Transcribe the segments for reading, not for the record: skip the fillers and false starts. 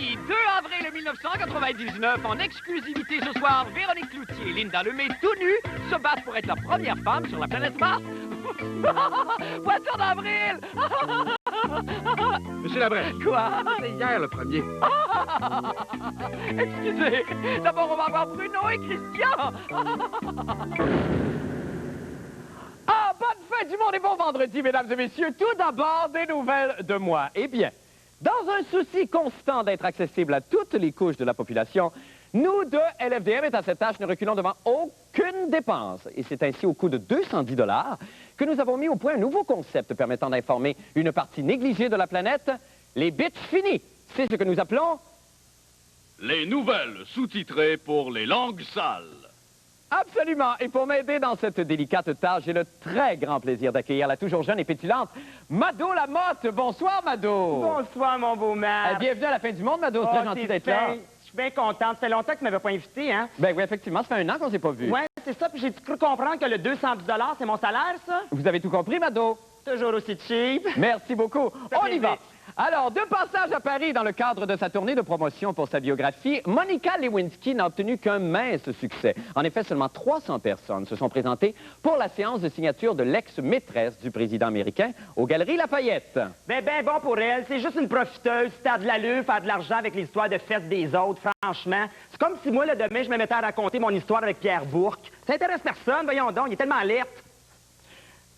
Mardi 2 avril 1999, en exclusivité ce soir, Véronique Cloutier et Linda Lemay, tout nus, se battent pour être la première femme sur la planète Mars. Poisson d'avril! Monsieur Labrèche. Quoi? C'est hier le premier. Excusez, d'abord on va voir Bruno et Christian. Bonne fête du monde et bon vendredi, mesdames et messieurs. Tout d'abord, des nouvelles de moi. Eh bien, dans un souci constant d'être accessible à toutes les couches de la population, nous, de LFDM, et à cette tâche, ne reculons devant aucune dépense. Et c'est ainsi, au coût de 210 $, que nous avons mis au point un nouveau concept permettant d'informer une partie négligée de la planète, les bitches finies. C'est ce que nous appelons... Les nouvelles sous-titrées pour les langues sales. Absolument. Et pour m'aider dans cette délicate tâche, j'ai le très grand plaisir d'accueillir la toujours jeune et pétulante Mado Lamotte. Bonsoir, Mado. Bonsoir, mon beau Marc. Bienvenue à la fin du monde, Mado. Très gentil d'être là. Je suis bien contente. Ça fait longtemps que tu ne m'avais pas invité, hein? Ben oui, effectivement. Ça fait un an qu'on ne s'est pas vu. Oui, c'est ça. Puis j'ai cru comprendre que le 210 $, c'est mon salaire, ça? Vous avez tout compris, Mado? Toujours aussi cheap. Merci beaucoup. On y va. plaisir. Alors, de passage à Paris dans le cadre de sa tournée de promotion pour sa biographie, Monica Lewinsky n'a obtenu qu'un mince succès. En effet, seulement 300 personnes se sont présentées pour la séance de signature de l'ex-maîtresse du président américain aux Galeries Lafayette. Ben bon pour elle. C'est juste une profiteuse. Si t'as de l'allure, faire de l'argent avec l'histoire de fête des autres, franchement. C'est comme si moi, le demain, je me mettais à raconter mon histoire avec Pierre Bourque. Ça intéresse personne, voyons donc. Il est tellement alerte.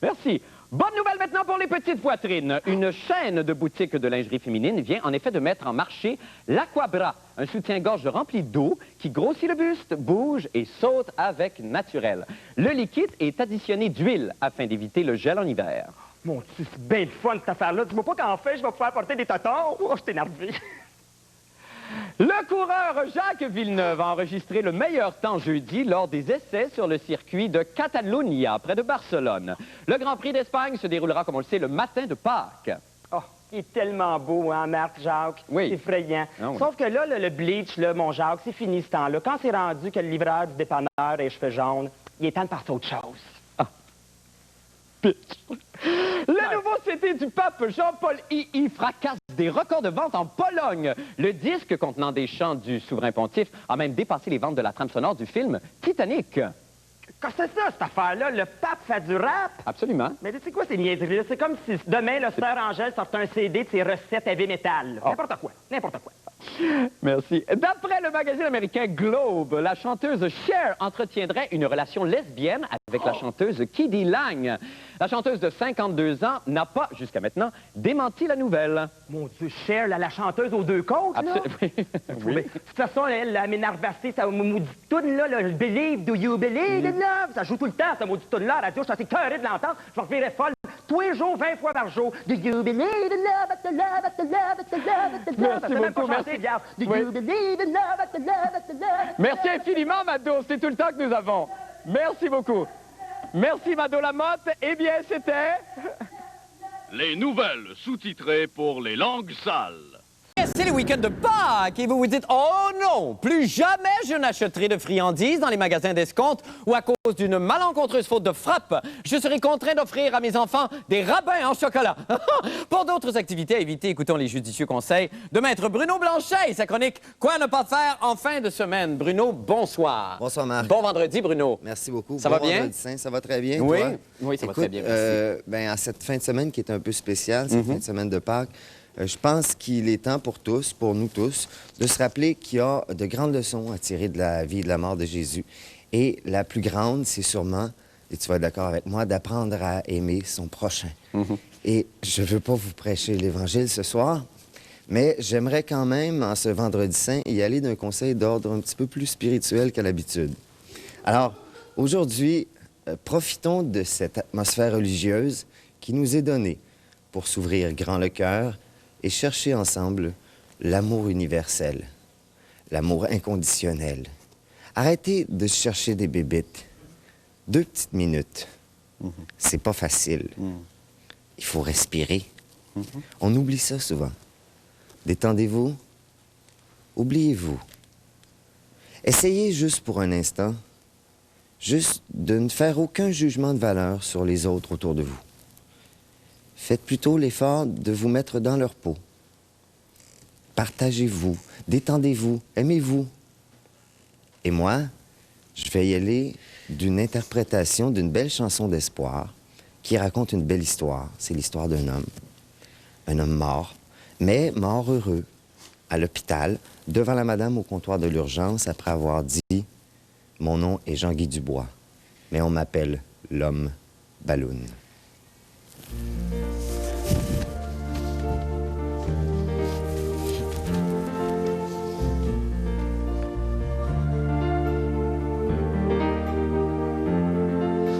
Merci. Bonne nouvelle maintenant pour les petites poitrines. Une chaîne de boutiques de lingerie féminine vient en effet de mettre en marché l'Aquabra, un soutien-gorge rempli d'eau qui grossit le buste, bouge et saute avec naturel. Le liquide est additionné d'huile afin d'éviter le gel en hiver. Mon Dieu, c'est bien le fun, cette affaire-là. Dis-moi pas qu'en fait, je vais pouvoir porter des totons. Oh, je suis énervé. Le coureur Jacques Villeneuve a enregistré le meilleur temps jeudi lors des essais sur le circuit de Catalunya, près de Barcelone. Le Grand Prix d'Espagne se déroulera, comme on le sait, le matin de Pâques. Oh, il est tellement beau, hein, Marc, Jacques? Oui. C'est effrayant. Ah oui. Sauf que là, le bleach, là, mon Jacques, c'est fini ce temps-là. Quand c'est rendu que le livreur du dépanneur a les cheveux jaunes, il est temps de passer à autre chose. Le nouveau CD du pape Jean-Paul II fracasse des records de vente en Pologne. Le disque contenant des chants du souverain pontife a même dépassé les ventes de la trame sonore du film Titanic. Qu'est-ce que c'est ça, cette affaire-là? Le pape fait du rap? Absolument. Mais tu sais quoi, ces niaiseries-là? C'est comme si demain, le Sœur Angèle sortait un CD de ses recettes heavy metal. Oh. N'importe quoi, n'importe quoi. Merci. D'après le magazine américain Globe, la chanteuse Cher entretiendrait une relation lesbienne avec la chanteuse Kiddy Lang. La chanteuse de 52 ans n'a pas, jusqu'à maintenant, démenti la nouvelle. Mon Dieu, Cher, la chanteuse aux deux côtes, là? Oui. De toute façon, elle, la m'énervassée, ça maudit toune là, le Believe, Do You Believe in Love? Ça joue tout le temps, ça maudit toune là, à la radio, je suis assez cœuré de l'entendre, je me revirais folle. Tous les jours, 20 fois par jour. Do you believe in love, at the love, at the love, at the love, at the love? Merci Ça fait même pas beaucoup, chanter, merci. regarde. Do Oui. you believe in love, at the love, at the love? Merci infiniment, Mado. C'est tout le temps que nous avons. Merci beaucoup. Merci, Mado Lamotte. Eh bien, c'était... Les nouvelles sous-titrées pour les langues sales. C'est le week-end de Pâques et vous vous dites « Oh non, plus jamais je n'achèterai de friandises dans les magasins d'escompte ou à cause d'une malencontreuse faute de frappe, je serai contraint d'offrir à mes enfants des rabbins en chocolat. » Pour d'autres activités à éviter, écoutons les judicieux conseils de Maître Bruno Blanchet et sa chronique « Quoi ne pas faire en fin de semaine ?» Bruno, bonsoir. Bonsoir, Marc. Bon vendredi, Bruno. Merci beaucoup. Ça Bon va bien? vendredi saint, ça va très bien. Oui, toi? oui, ça va Écoute, très bien, merci. à cette fin de semaine qui est un peu spéciale, cette fin de semaine de Pâques, je pense qu'il est temps pour tous, pour nous tous, de se rappeler qu'il y a de grandes leçons à tirer de la vie et de la mort de Jésus. Et la plus grande, c'est sûrement, et tu vas être d'accord avec moi, d'apprendre à aimer son prochain. Et je ne veux pas vous prêcher l'Évangile ce soir, mais j'aimerais quand même, en ce vendredi saint, y aller d'un conseil d'ordre un petit peu plus spirituel qu'à l'habitude. Alors, aujourd'hui, profitons de cette atmosphère religieuse qui nous est donnée pour s'ouvrir grand le cœur et chercher ensemble l'amour universel, l'amour inconditionnel. Arrêtez de chercher des bébites. 2 petites minutes. C'est pas facile. Il faut respirer. On oublie ça souvent. Détendez-vous. Oubliez-vous. Essayez juste pour un instant, juste de ne faire aucun jugement de valeur sur les autres autour de vous. Faites plutôt l'effort de vous mettre dans leur peau. partagez-vous, détendez-vous, aimez-vous. Et moi, je vais y aller d'une interprétation d'une belle chanson d'espoir qui raconte une belle histoire. C'est l'histoire d'un homme mort, mais mort heureux, à l'hôpital, devant la madame au comptoir de l'urgence, après avoir dit « Mon nom est Jean-Guy Dubois, mais on m'appelle l'homme ballon. »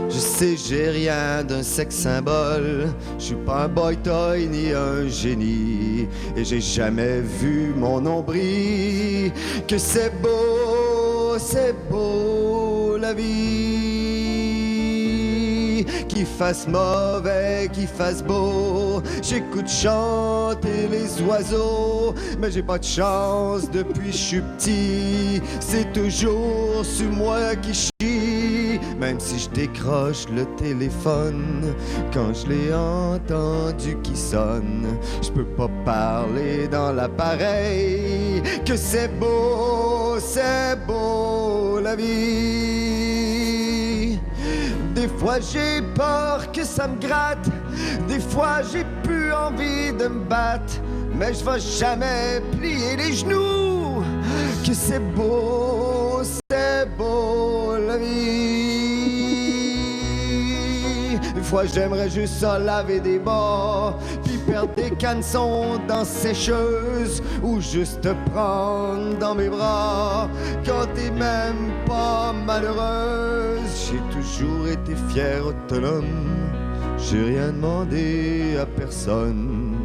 Je sais, j'ai rien d'un sexe symbole. Je suis pas un boy toy ni un génie. Et j'ai jamais vu mon nombril. Que c'est beau la vie. Qu'il fasse mauvais, qu'il fasse beau. J'écoute chanter les oiseaux. Mais j'ai pas de chance depuis je suis petit. C'est toujours sur moi qui chie. Même si je décroche le téléphone, quand je l'ai entendu qui sonne, je peux pas parler dans l'appareil. Que c'est beau la vie. Des fois j'ai peur que ça me gratte, des fois j'ai plus envie de me battre, mais je vais jamais plier les genoux. Que c'est beau la vie. Des fois j'aimerais juste ça laver des bas, puis perdre des cançons dans sécheuse, ou juste te prendre dans mes bras quand t'es même pas malheureuse. J'ai toujours été fier, autonome, j'ai rien demandé à personne,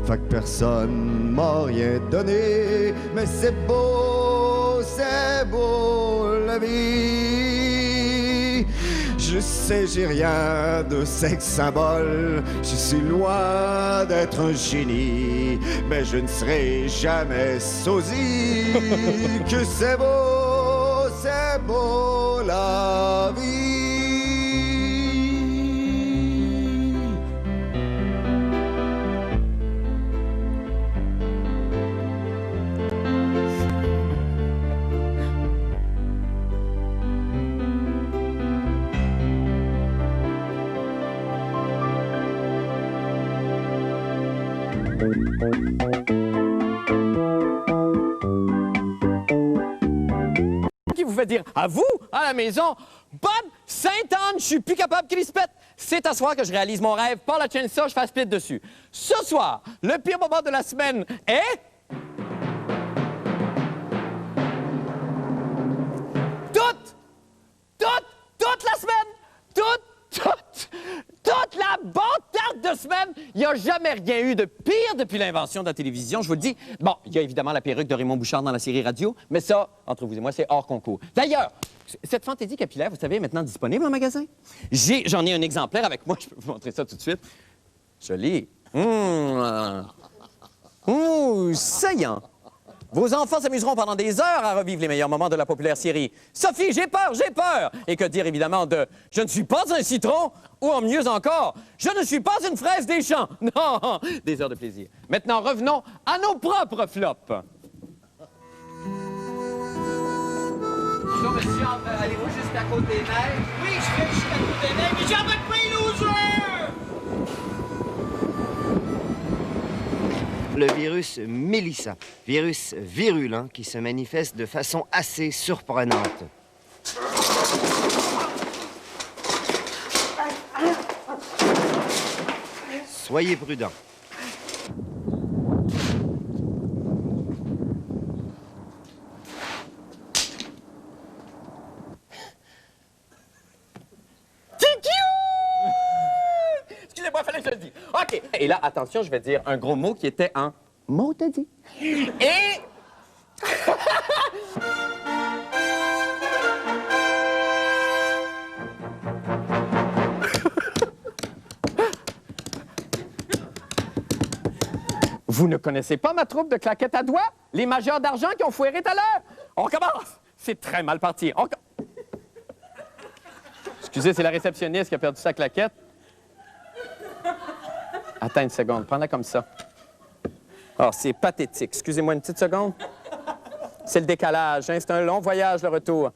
fait que personne m'a rien donné, mais c'est beau la vie. Je sais, j'ai rien de sexe symbole, je suis loin d'être un génie, mais je ne serai jamais sosie. Que c'est beau la vie. Qui vous fait dire à vous, à la maison, Bob, Sainte-Anne, je suis plus capable qu'il se pète. C'est à soir que je réalise mon rêve. Par la chaîne ça, je fais split dessus. Ce soir, le pire moment de la semaine est... toute la semaine, toute la bâtarde de semaine, il n'y a jamais rien eu de pire depuis l'invention de la télévision, je vous le dis. Bon, il y a évidemment la perruque de Raymond Bouchard dans la série radio, mais ça, entre vous et moi, c'est hors concours. D'ailleurs, cette fantaisie capillaire, vous savez, est maintenant disponible en magasin. J'en ai un exemplaire avec moi, je peux vous montrer ça tout de suite. Joli. Saillant. Vos enfants s'amuseront pendant des heures à revivre les meilleurs moments de la populaire série. Sophie, j'ai peur! Et que dire évidemment de « Je ne suis pas un citron » ou en mieux encore « Je ne suis pas une fraise des champs ». Non, des heures de plaisir. Maintenant, revenons à nos propres flops. Bonjour, monsieur, allez-vous juste à côté des neiges? Oui, je vais juste à côté des neiges, mais j'en veux pas, loser! Le virus Mélissa, virus virulent qui se manifeste de façon assez surprenante. Soyez prudents. Excusez-moi, fallait que je le dise. OK. Et là, attention, je vais dire un gros mot qui était un mot t'as dit. Et... Vous ne connaissez pas ma troupe de claquettes à doigts? Les majeurs d'argent qui ont foiré tout à l'heure? On commence! C'est très mal parti. Excusez, c'est la réceptionniste qui a perdu sa claquette. Attends une seconde, prends-la comme ça. Oh, c'est pathétique. Excusez-moi une petite seconde. C'est le décalage, hein? C'est un long voyage, le retour.